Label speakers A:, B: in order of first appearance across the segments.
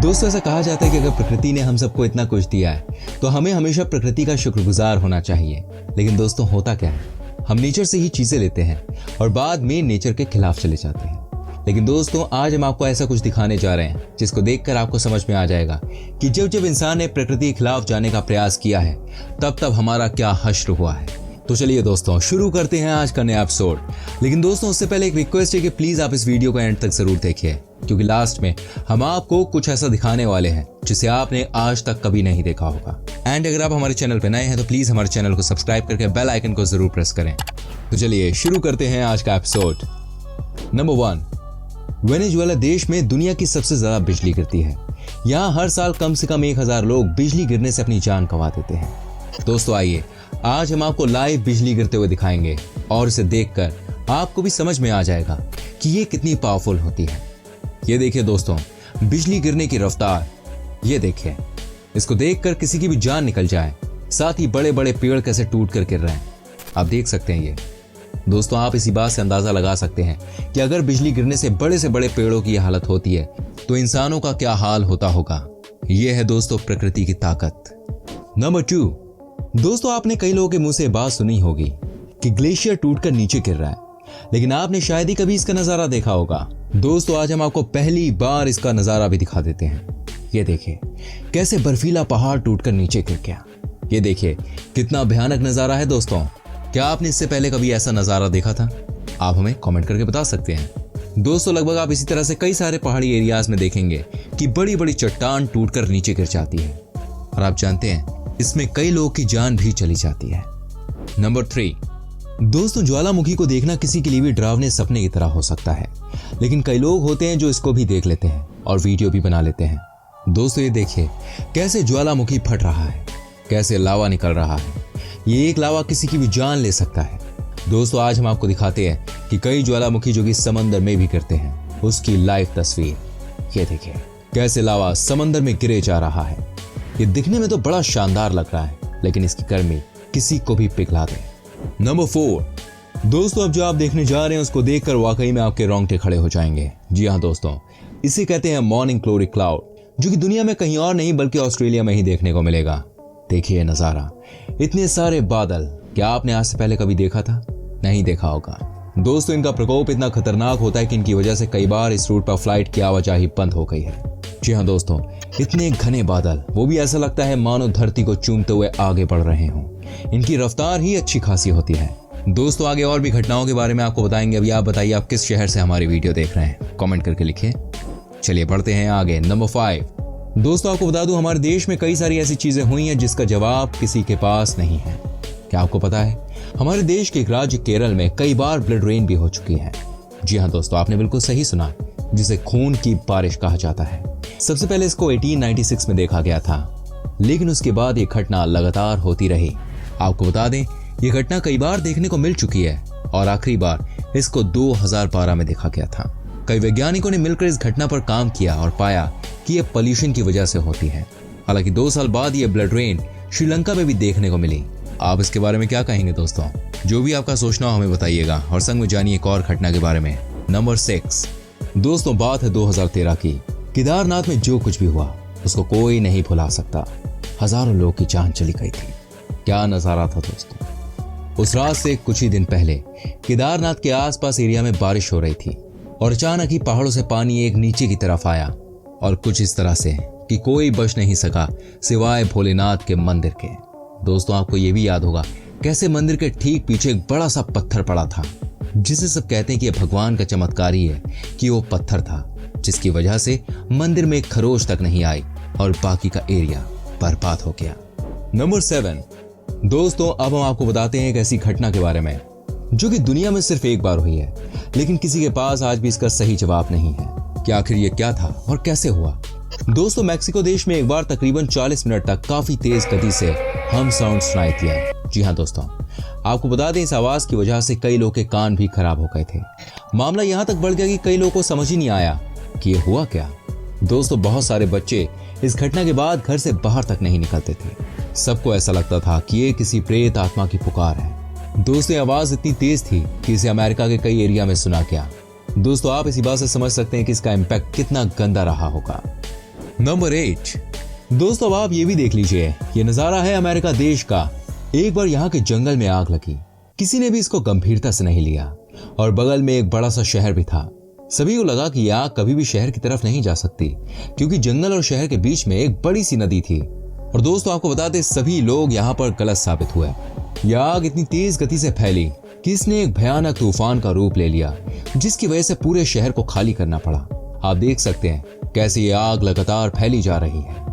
A: दोस्तों, ऐसा कहा जाता है कि अगर प्रकृति ने हम सबको इतना कुछ दिया है तो हमें हमेशा प्रकृति का शुक्रगुजार होना चाहिए। लेकिन दोस्तों, होता क्या है, हम नेचर से ही चीजें लेते हैं और बाद में नेचर के खिलाफ चले जाते हैं। लेकिन दोस्तों, आज हम आपको ऐसा कुछ दिखाने जा रहे हैं जिसको देखकर आपको समझ में आ जाएगा कि जब जब इंसान ने प्रकृति के खिलाफ जाने का प्रयास किया है तब तब हमारा क्या हश्र हुआ है। तो चलिए दोस्तों, शुरू करते हैं आज का नया एपिसोड। लेकिन दोस्तों, उससे पहले एक रिक्वेस्ट है कि प्लीज आप इस वीडियो को एंड तक जरूर देखिए, क्योंकि लास्ट में हम आपको कुछ ऐसा दिखाने वाले हैं जिसे आपने आज तक कभी नहीं देखा होगा। एंड अगर आप हमारे चैनल पर नए हैं तो प्लीज हमारे चैनल को सब्सक्राइब करके बेल आइकन को जरूर प्रेस करें। तो चलिए शुरू करते हैं आज का एपिसोड। नंबर 1, वेनेजुएला देश में दुनिया की सबसे ज्यादा बिजली गिरती है। यहाँ हर साल कम से कम 1000 लोग बिजली गिरने से अपनी जान गंवा देते हैं। दोस्तों, आइए आज हम आपको लाइव बिजली गिरते हुए दिखाएंगे और इसे देखकर आपको भी समझ में आ जाएगा कि ये कितनी पावरफुल होती है। ये देखिए दोस्तों, बिजली गिरने की रफ्तार, ये देखिए। इसको देखकर किसी की भी जान निकल जाए। साथ ही बड़े बड़े पेड़ कैसे टूट कर गिर रहे हैं, आप देख सकते हैं। ये दोस्तों, आप इसी बात से अंदाजा लगा सकते हैं कि अगर बिजली गिरने से बड़े पेड़ों की हालत होती है तो इंसानों का क्या हाल होता होगा। यह है दोस्तों प्रकृति की ताकत। नंबर 2, दोस्तों, आपने कई लोगों के मुंह से बात सुनी होगी कि ग्लेशियर टूटकर नीचे गिर रहा है, लेकिन आपने शायद ही कभी इसका नजारा देखा होगा। दोस्तों, आज हम आपको पहली बार इसका नजारा भी दिखा देते हैं। ये देखिए कैसे बर्फीला पहाड़ टूटकर नीचे गिर गया। ये देखिए कितना भयानक नजारा है। दोस्तों, क्या आपने इससे पहले कभी ऐसा नजारा देखा था? आप हमें कमेंट करके बता सकते हैं। दोस्तों, लगभग आप इसी तरह से कई सारे पहाड़ी एरियाज में देखेंगे कि बड़ी बड़ी चट्टान टूटकर नीचे गिर जाती है और आप जानते हैं इसमें कई लोगों की जान भी चली जाती है। नंबर 3, दोस्तों, ज्वालामुखी को देखना किसी के लिए भी डरावने सपने की तरह हो सकता है, लेकिन कई लोग होते हैं जो इसको भी देख लेते हैं और वीडियो भी बना लेते हैं। दोस्तों, ये देखिए कैसे ज्वालामुखी फट रहा है, कैसे लावा निकल रहा है। ये एक लावा किसी की भी जान ले सकता है। दोस्तों, आज हम आपको दिखाते हैं कि कई ज्वालामुखी जो कि समंदर में भी गिरते हैं, उसकी लाइव तस्वीर। ये देखिए कैसे लावा समंदर में गिरे जा रहा है। ये दिखने में तो बड़ा शानदार लग रहा है, लेकिन इसकी गर्मी किसी को भी पिघला दे। नंबर 4, दोस्तों, अब जो आप देखने जा रहे हैं उसको देखकर वाकई में आपके रोंगटे खड़े हो जाएंगे। जी हाँ दोस्तों, इसे कहते हैं मॉर्निंग ग्लोरी क्लाउड, जो कि दुनिया में कहीं और नहीं बल्कि ऑस्ट्रेलिया में ही देखने को मिलेगा। देखिए नजारा, इतने सारे बादल, क्या आपने आज से पहले कभी देखा था? नहीं देखा होगा। दोस्तों, इनका प्रकोप इतना खतरनाक होता है कि इनकी वजह से कई बार इस रूट पर फ्लाइट की आवाजाही बंद हो गई है। जी हाँ दोस्तों, इतने घने बादल, वो भी ऐसा लगता है मानो धरती को चूमते हुए आगे बढ़ रहे हों। इनकी रफ्तार ही अच्छी खासी होती है। दोस्तों, आगे और भी घटनाओं के बारे में आपको बताएंगे। अभी आप बताइए आप किस शहर से हमारी वीडियो देख रहे हैं, कमेंट करके लिखिए। चलिए बढ़ते हैं आगे। नंबर 5, दोस्तों, आपको बता दूं हमारे देश में कई सारी ऐसी चीजें हुई हैं जिसका जवाब किसी के पास नहीं है। क्या आपको पता है हमारे देश के एक राज्य केरल में कई बार ब्लड रेन भी हो चुकी है। जी हाँ दोस्तों, आपने बिल्कुल सही सुना, जिसे खून की बारिश कहा जाता है। सबसे पहले इसको 1896 में देखा गया था, लेकिन उसके बाद ये घटना लगातार होती रही। आपको बता दें ये घटना कई बार देखने को मिल चुकी है और आखिरी बार इसको 2012 में देखा गया था। कई वैज्ञानिकों ने मिलकर इस घटना पर काम किया और पाया कि ये पोल्यूशन की वजह से होती है। हालांकि 2 साल बाद ये ब्लड रेन श्रीलंका में भी देखने को मिली। आप इसके बारे में क्या कहेंगे दोस्तों? जो भी आपका सोचना हो हमें बताइएगा और संग में जानिए एक और घटना के बारे में। नंबर 6, दोस्तों, बात है 2013 की। केदारनाथ में जो कुछ भी हुआ उसको कोई नहीं भुला सकता। हजारों लोगों की जान चली गई थी। क्या नजारा था दोस्तों। उस रात से कुछ ही दिन पहले केदारनाथ के आसपास एरिया में बारिश हो रही थी और अचानक ही पहाड़ों से पानी एक नीचे की तरफ आया और कुछ इस तरह से कि कोई बच नहीं सका सिवाय भोलेनाथ के मंदिर के। दोस्तों, आपको ये भी याद होगा कैसे मंदिर के ठीक पीछे एक बड़ा सा पत्थर पड़ा था, जिसे सब कहते हैं कि भगवान का चमत्कार ही है कि वो पत्थर था जिसकी वजह से मंदिर में एक खरोच तक नहीं आई और बाकी का एरिया बर्बाद हो गया। नंबर 7, दोस्तों, अब हम आपको बताते हैं एक ऐसी घटना के बारे में जो कि दुनिया में सिर्फ एक बार हुई है, लेकिन किसी के पास आज भी इसका सही जवाब नहीं है कि आखिर ये क्या था और कैसे हुआ। दोस्तों, मैक्सिको देश में एक बार तकरीबन 40 मिनट तक काफी तेज गति से हम साउंड सुनाई दिया। जी हाँ दोस्तों, आपको बता दें इस आवाज की वजह से कई लोगों के कान भी खराब हो गए थे। मामला यहाँ तक बढ़ गया कि कई लोगों को समझ ही नहीं आया कि ये हुआ क्या। दोस्तों, बहुत सारे बच्चे इस घटना के बाद घर से बाहर तक नहीं निकलते थे। सबको ऐसा लगता था कि ये किसी प्रेत आत्मा की पुकार है। दोस्तों, आवाज इतनी तेज थी कि इसे अमेरिका के कई एरिया में सुना गया दोस्तों आप इसी बात से समझ सकते हैं कि इसका इम्पैक्ट कितना गंदा रहा होगा। नंबर 8, दोस्तों अब आप ये भी देख लीजिए, ये नजारा है अमेरिका देश का। एक बार यहाँ के जंगल में आग लगी, किसी ने भी इसको गंभीरता से नहीं लिया और बगल में एक बड़ा सा शहर भी था। सभी को लगा कि यह आग कभी भी शहर की तरफ नहीं जा सकती, क्योंकि जंगल और शहर के बीच में एक बड़ी सी नदी थी। और दोस्तों आपको बता दें, सभी लोग यहाँ पर गलत साबित हुए। यह आग इतनी तेज गति से फैली कि इसने एक भयानक तूफान का रूप ले लिया, जिसकी वजह से पूरे शहर को खाली करना पड़ा। आप देख सकते हैं कैसे ये आग लगातार फैली जा रही है।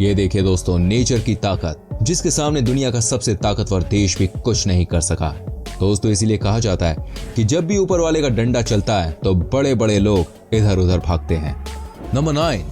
A: ये देखिए दोस्तों, नेचर की ताकत, जिसके सामने दुनिया का सबसे ताकतवर देश भी कुछ नहीं कर सका। दोस्तों इसीलिए कहा जाता है कि जब भी ऊपर वाले का डंडा चलता है तो बड़े बड़े लोग इधर उधर भागते हैं। नंबर 9,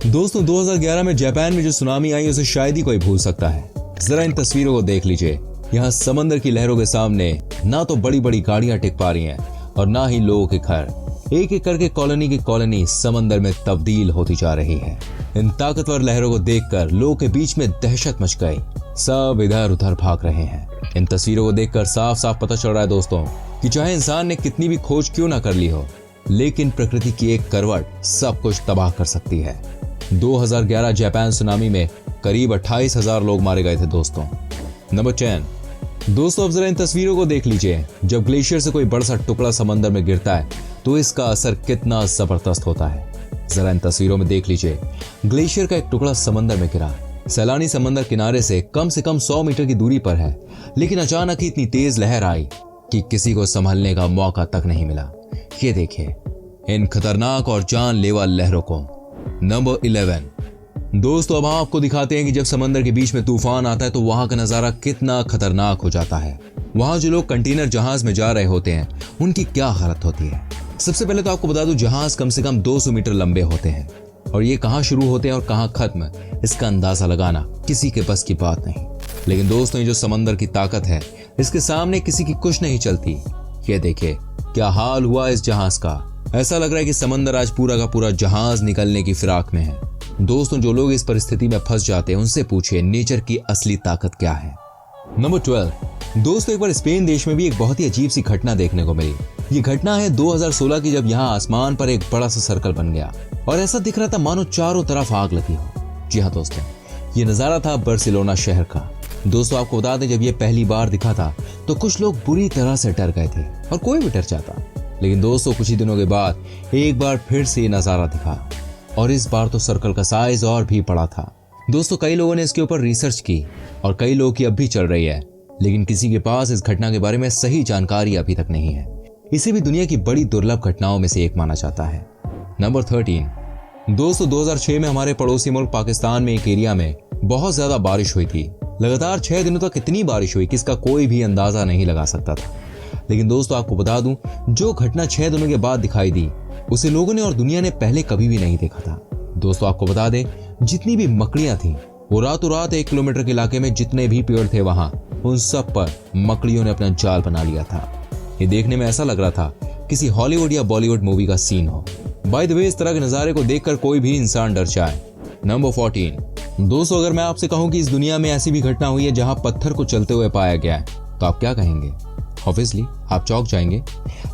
A: दोस्तों 2011 में जापान में जो सुनामी आई उसे शायद ही कोई भूल सकता है। जरा इन तस्वीरों को देख लीजिए। यहाँ समंदर की लहरों के सामने ना तो बड़ी बड़ी गाड़ियां टिक पा रही हैं और ना ही लोगों के घर। एक एक करके कॉलोनी की कॉलोनी समंदर में तब्दील होती जा रही है। इन ताकतवर लहरों को देखकर लोगों के बीच में दहशत मच गई। सब इधर उधर भाग रहे हैं। इन तस्वीरों को देखकर साफ साफ पता चल रहा है दोस्तों कि चाहे इंसान ने कितनी भी खोज क्यों ना कर ली हो, लेकिन प्रकृति की एक करवट सब कुछ तबाह कर सकती है। 2011 जापान सुनामी में करीब 28,000 लोग मारे गए थे दोस्तों। नंबर 10, दोस्तों अब जरा इन तस्वीरों को देख लीजिए। जब ग्लेशियर से कोई बड़ा सा टुकड़ा समंदर में गिरता है तो इसका असर कितना जबरदस्त होता है। जरा इन तस्वीरों में देख लीजिए, ग्लेशियर का एक टुकड़ा समंदर में गिरा। सैलानी समंदर किनारे से कम 100 मीटर की दूरी पर है, लेकिन अचानक ही इतनी तेज लहर आई कि किसी को संभलने का मौका तक नहीं मिला। ये देखिए इन खतरनाक और जानलेवा लहरों को। नंबर 11, दोस्तों अब आपको दिखाते हैं कि जब समंदर के बीच में तूफान आता है तो वहां का नजारा कितना खतरनाक हो जाता है। वहां जो लोग कंटेनर जहाज में जा रहे होते हैं उनकी क्या हालत होती है। सबसे पहले तो आपको बता दूं, जहाज कम से कम 200 मीटर लंबे होते हैं और ये कहां शुरू होते हैं और कहां खत्म, इसका अंदाजा लगाना किसी के बस की बात नहीं। लेकिन दोस्तों ये जो समंदर की ताकत है, इसके सामने किसी की कुछ नहीं चलती। ये देखिए क्या हाल हुआ इस जहाज का। ऐसा लग रहा है कि समंदर आज पूरा का पूरा जहाज निकलने की फिराक में है। दोस्तों जो लोग इस परिस्थिति में फंस जाते हैं उनसे पूछिए नेचर की असली ताकत क्या है। नंबर 12, दोस्तों एक बार स्पेन देश में भी एक बहुत ही अजीब सी घटना देखने को मिली। ये घटना है 2016 की, जब यहाँ आसमान पर एक बड़ा सा सर्कल बन गया और ऐसा दिख रहा था मानो चारों तरफ आग लगी हो। जी हाँ दोस्तों, ये नजारा था बार्सिलोना शहर का। दोस्तों आपको बता दें, जब ये पहली बार दिखा था तो कुछ लोग बुरी तरह से डर गए थे और कोई भी डर जाता। लेकिन दोस्तों कुछ ही दिनों के बाद एक बार फिर से ये नजारा दिखा और इस बार तो सर्कल का साइज और भी बड़ा था। दोस्तों कई लोगों ने इसके ऊपर रिसर्च की और कई लोगों की अब भी चल रही है, लेकिन किसी के पास इस घटना के बारे में सही जानकारी अभी तक नहीं है। इसे भी दुनिया की बड़ी दुर्लभ घटनाओं में से एक माना जाता है। नंबर 13, दोस्तों 2006 में हमारे पड़ोसी मुल्क पाकिस्तान में एक एरिया में बहुत ज्यादा बारिश हुई थी। लगातार 6 दिनों तक इतनी बारिश हुई कि इसका कोई भी अंदाजा नहीं लगा सकता था। लेकिन दोस्तों आपको बता दूं, जो घटना 6 दिनों के बाद दिखाई दी उसे लोगों ने और दुनिया ने पहले कभी भी नहीं देखा था। दोस्तों आपको बता दें, जितनी भी मकड़ियां थी वो रातों रात 1 किलोमीटर के इलाके में जितने भी पेड़ थे वहां उन सब पर मकड़ियों ने अपना जाल बना लिया था। ये देखने में ऐसा लग रहा था किसी हॉलीवुड या बॉलीवुड मूवी का सीन हो। बाय द वे इस तरह के नजारे को देखकर कोई भी इंसान डर जाए। नंबर 14, दोस्तों अगर मैं आपसे कहूं कि इस दुनिया में ऐसी भी घटना हुई है जहां पत्थर को चलते हुए पाया गया है तो आप क्या कहेंगे? ऑब्वियसली आप चौंक जाएंगे,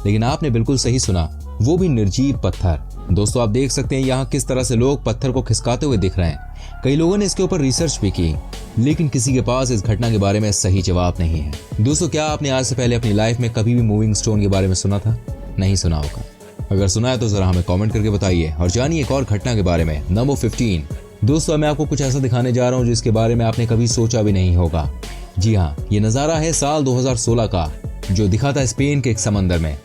A: लेकिन आपने बिल्कुल सही सुना, वो भी निर्जीव पत्थर। दोस्तों आप देख सकते हैं यहाँ किस तरह से लोग पत्थर को खिसकाते हुए दिख रहे हैं। कई लोगों ने इसके ऊपर रिसर्च भी की, लेकिन किसी के पास इस घटना के बारे में सही जवाब नहीं है। दोस्तों क्या आपने आज से पहले अपनी लाइफ में कभी भी मूविंग स्टोन के बारे में सुना था? नहीं सुना होगा। अगर सुना है तो जरा हमें कमेंट करके बताइए और जानिए एक और घटना के बारे में। नंबर 15, दोस्तों मैं आपको कुछ ऐसा दिखाने जा रहा हूँ जिसके बारे में आपने कभी सोचा भी नहीं होगा। जी हाँ, ये नजारा है साल 2016 का, जो दिखा था स्पेन के एक समंदर में।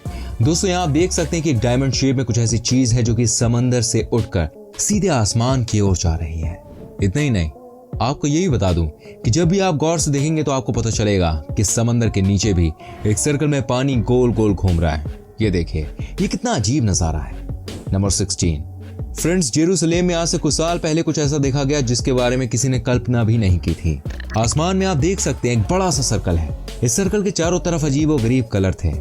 A: दोस्तों यहाँ आप देख सकते हैं कि एक डायमंड शेप में कुछ ऐसी चीज है जो कि समंदर से उठकर सीधे आसमान की ओर जा रही है। इतना ही नहीं, आपको यही बता दूं कि जब भी आप गौर से देखेंगे तो आपको पता चलेगा कि समंदर के नीचे भी एक सर्कल में पानी गोल गोल घूम रहा है। ये देखिए, ये कितना अजीब नजारा है। नंबर 16, फ्रेंड्स जेरूसलेम में आज से कुछ साल पहले कुछ ऐसा देखा गया जिसके बारे में किसी ने कल्पना भी नहीं की थी। आसमान में आप देख सकते हैं एक बड़ा सा सर्कल है। इस सर्कल के चारों तरफ अजीब और गरीब कलर थे।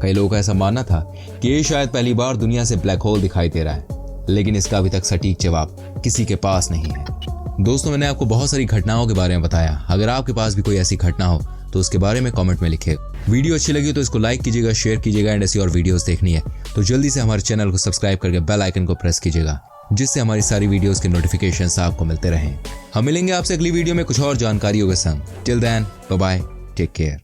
A: कई लोगों का ऐसा मानना था कि ये शायद पहली बार दुनिया से ब्लैक होल दिखाई दे रहा है, लेकिन इसका अभी तक सटीक जवाब किसी के पास नहीं है। दोस्तों मैंने आपको बहुत सारी घटनाओं के बारे में बताया। अगर आपके पास भी कोई ऐसी घटना हो तो उसके बारे में कमेंट में लिखिए। वीडियो अच्छी लगी तो इसको लाइक कीजिएगा, शेयर कीजिएगा एंड ऐसी और वीडियोस देखनी है तो जल्दी से हमारे चैनल को सब्सक्राइब करके बेल आइकन को प्रेस कीजिएगा, जिससे हमारी सारी वीडियोस के नोटिफिकेशंस आपको मिलते रहें। हम मिलेंगे आपसे अगली वीडियो में कुछ और जानकारियों के संग। Till then bye bye, take care.